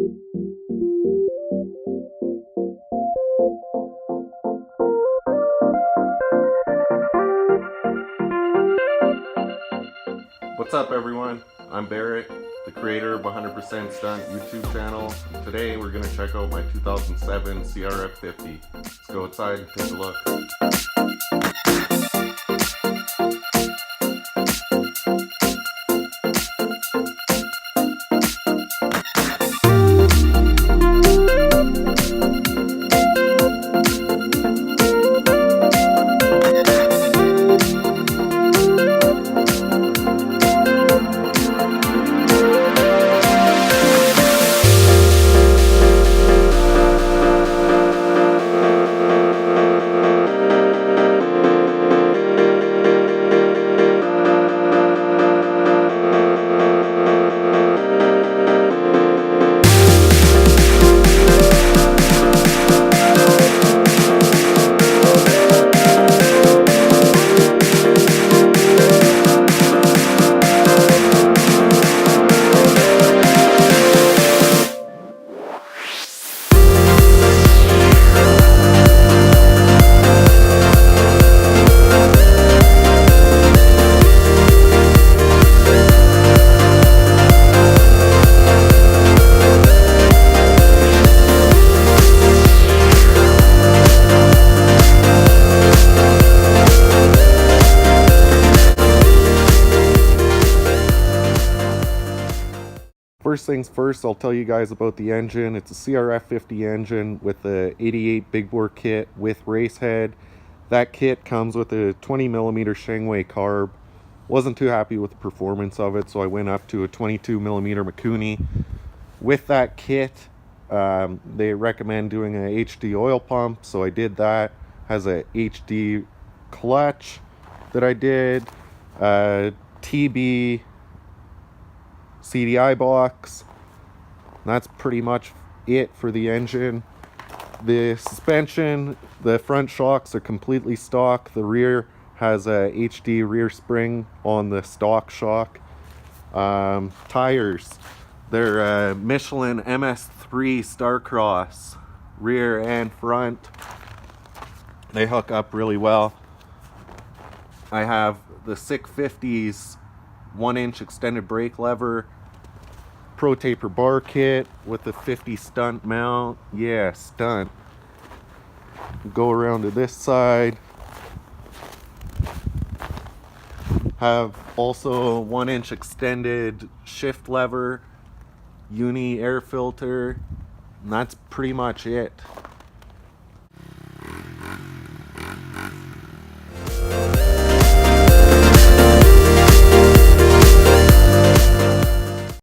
What's up everyone? I'm Barrett, the creator of 100% Stunt YouTube channel. Today we're going to check out my 2007 CRF50. Let's go outside and take a look. First things first, I'll tell you guys about the engine. It's a CRF50 engine with the 88 big bore kit with race head. That kit comes with a 20mm Shengwei carb. Wasn't too happy with the performance of it, so I went up to a 22mm Mikuni. With that kit, they recommend doing a HD oil pump, so I did that. Has a HD clutch that I did. TB CDI box. That's pretty much it for the engine. The suspension, the front shocks are completely stock. The rear has a HD rear spring on the stock shock. Tires, they're Michelin MS3 Starcross, rear and front. They hook up really well. I have the CRF50's 1-inch extended brake lever, Protaper bar kit with the 50 stunt mount. Yeah, stunt. Go around to this side. Have also 1-inch extended shift lever, uni air filter, and that's pretty much it.